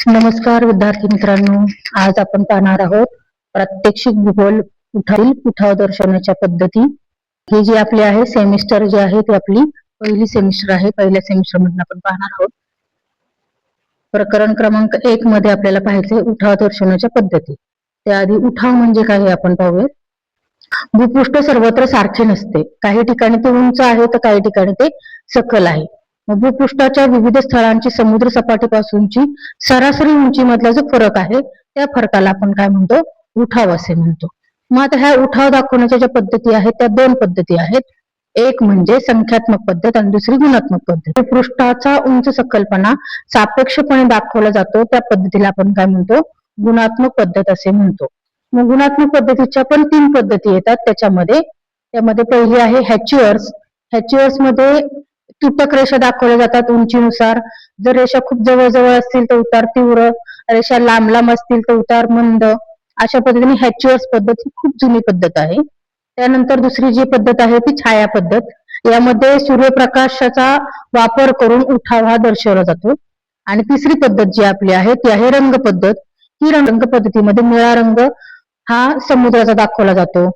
नमस्कार विद्यार्थी मित्रांनो, आज आपण पाहणार आहोत प्रात्यक्षिक भूगोल उठाव दर्शवण्याच्या पद्धती। हे जे आपले आहे सेमिस्टर जे आहे ते आपली पहिली सेमिस्टर आहे। पहिल्या सेमिस्टर मधून आपण पाहणार आहोत। प्रकरण क्रमांक 1 मध्ये आपल्याला पाहायचे उठाव दर्शवण्याच्या पद्धती। त्याआधी उठाव म्हणजे काय हे आपण पाहूया। भूपृष्ठ सर्वत्र सारखे नसते, काही ठिकाणी ते उंच आहे तर काही ठिकाणी ते सकल आहे। भूपृष्ठाच्या विविध स्थळांची समुद्र सपाटीपासूनची सरासरी उंचीमधला जो फरक आहे त्या फरकाला आपण काय म्हणतो, उठाव असे म्हणतो। मग आता ह्या उठाव दाखवण्याच्या ज्या पद्धती आहेत त्या दोन पद्धती आहेत। एक म्हणजे संख्यात्मक पद्धत आणि दुसरी गुणात्मक पद्धत। भूपृष्ठाचा उंच सकलपणा सापेक्षपणे दाखवला जातो त्या पद्धतीला आपण काय म्हणतो, गुणात्मक पद्धत असे म्हणतो। मग गुणात्मक पद्धतीच्या पण 3 पद्धती येतात त्यामध्ये पहिली आहे हॅच्युअर्स। हॅच्युअर्स मध्ये तुटक रेषा दाखवल्या जातात उंचीनुसार। जर रेषा खूप जवळ जवळ असतील तर उतार तीव्र, रेषा लांब लांब असतील तर उतार मंद। अशा पद्धतीने हॅच्युअर्स पद्धत ही खूप जुनी पद्धत आहे। त्यानंतर दुसरी जी पद्धत आहे ती छाया पद्धत। यामध्ये सूर्यप्रकाशाचा वापर करून उठाव हा दर्शवला जातो। आणि तिसरी पद्धत जी आपली आहे ती आहे रंग पद्धत। ही रंग पद्धतीमध्ये निळा रंग हा समुद्राचा दाखवला जातो,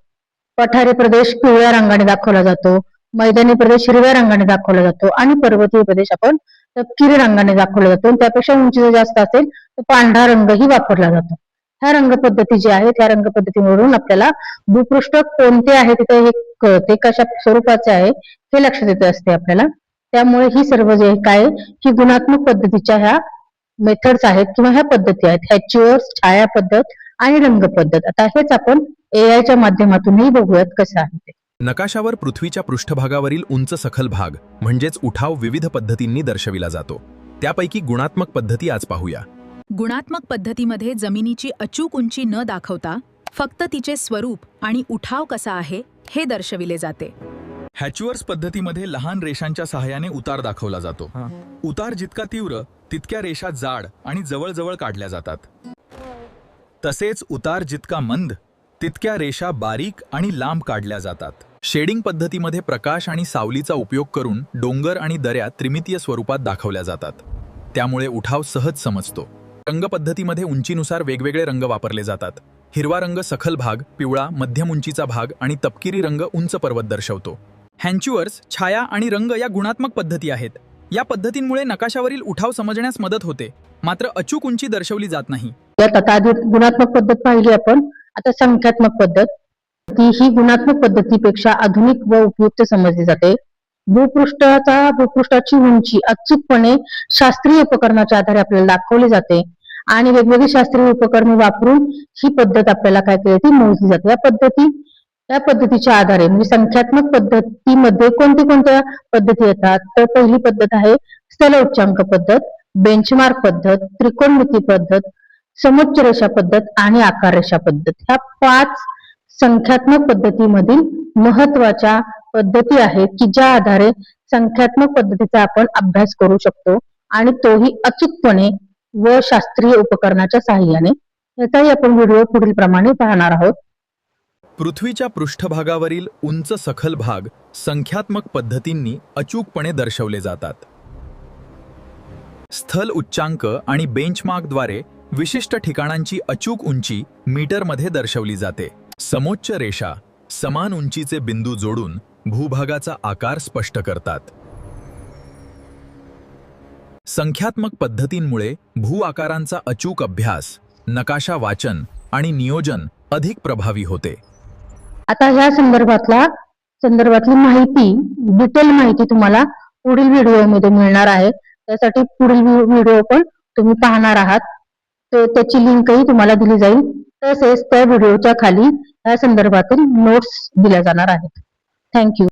पठारी प्रदेश पिवळ्या रंगाने दाखवला जातो, मैदानी प्रदेश हिरव्या रंगाने दाखवला जातो आणि पर्वतीय प्रदेश आपण तपकिरी रंगाने दाखवला जातो। त्यापेक्षा उंची जास्त असेल तर पांढरा रंगही वापरला जातो। ह्या रंग पद्धती जी आहे त्या रंग पद्धतीवरून आपल्याला भूपृष्ठ कोणते आहे तिथे हे कळते, कशा स्वरूपाचे आहे हे लक्षात येत असते आपल्याला। त्यामुळे ही सर्व जे काय ही गुणात्मक पद्धतीच्या ह्या मेथड्स आहेत किंवा ह्या पद्धती आहेत, हॅच्युअर्स, छाया पद्धत आणि रंग पद्धत। आता हेच आपण AI च्या माध्यमातूनही बघूयात कसं आहे ते। नकाशावर पृथ्वीच्या पृष्ठभागावरील उंच सखल भाग म्हणजेच उठाव विविध पद्धतींनी दर्शविला जातो। त्यापैकी गुणात्मक पद्धती आज पाहूया। गुणात्मक पद्धतीमध्ये जमिनीची अचूक उंची न दाखवता फक्त तिचे स्वरूप आणि उठाव कसा आहे हे दर्शविले जाते। हॅच्युअर्स पद्धतीमध्ये लहान रेषांच्या सहाय्याने उतार दाखवला जातो। उतार जितका तीव्र तितक्या रेषा जाड आणि जवळजवळ काढल्या जातात। तसेच उतार जितका मंद तितक्या रेषा बारीक आणि लांब काढल्या जातात। शेडिंग पद्धतीमध्ये प्रकाश आणि सावलीचा उपयोग करून डोंगर आणि दऱ्या त्रिमितीय स्वरूपात दाखवल्या जातात, त्यामुळे उठाव सहज समजतो। रंग पद्धतीमध्ये उंचीनुसार वेगवेगळे रंग वापरले जातात। हिरवा रंग सखल भाग, पिवळा मध्यम उंचीचा भाग आणि तपकिरी रंग उंच पर्वत दर्शवतो। हॅच्युअर्स, छाया आणि रंग या गुणात्मक पद्धती आहेत। या पद्धतींमुळे नकाशावरील उठाव समजण्यास मदत होते, मात्र अचूक उंची दर्शवली जात नाही। आता आधी गुणात्मक पद्धत पाहिली आपण, आता संख्यात्मक पद्धत ही गुणात्मक पद्धतीपेक्षा आधुनिक व उपयुक्त समजली जाते। भूपृष्ठाची उंची अचूकपणे शास्त्रीय उपकरणाच्या आधारे आपल्याला दाखवली जाते आणि वेगवेगळी शास्त्रीय उपकरणे वापरून ही पद्धत आपल्याला काय केली मोजली जाते। या पद्धतीच्या आधारे म्हणजे संख्यात्मक पद्धतीमध्ये कोणत्या पद्धती येतात तर पहिली पद्धत आहे स्थल उच्चांक पद्धत, बेंचमार्क पद्धत, त्रिकोणमिती पद्धत, समोच्च रेषा पद्धत आणि आकार रेषा पद्धत। ह्या 5 संख्यात्मक पद्धतीमधील महत्वाच्या पद्धती आहेत की ज्या आधारे संख्यात्मक पद्धतीचा आपण अभ्यास करू शकतो आणि तोही अचूकपणे व शास्त्रीय उपकरणाच्या सहाय्याने। याचाही आपण व्हिडिओ पुढील प्रमाणे पाहणार आहोत। पृथ्वीच्या पृष्ठभागावरील उंच सखल भाग संख्यात्मक पद्धतींनी अचूकपणे दर्शवले जातात। स्थल उच्चांक आणि बेंचमार्कद्वारे विशिष्ट ठिकाणांची अचूक उंची मीटरमध्ये दर्शवली जाते। समोच्च रेषा समान उंचीचे बिंदू जोडून भूभागाचा आकार स्पष्ट करतात। संख्यात्मक पद्धतींमुळे भू आकारांचा अचूक अभ्यास, नकाशा वाचन आणि नियोजन अधिक प्रभावी होते। आता ह्या संदर्भातली माहिती, डिटेल माहिती तुम्हाला पुढील व्हिडिओमध्ये मिळणार आहे। त्यासाठी पुढील व्हिडिओ पण तुम्ही पाहणार आहात, तर त्याची लिंकही तुम्हाला दिली जाईल। तसेच त्या व्हिडिओच्या खाली या संदर्भातील नोट्स दिल्या जाणार आहेत। थँक्यू।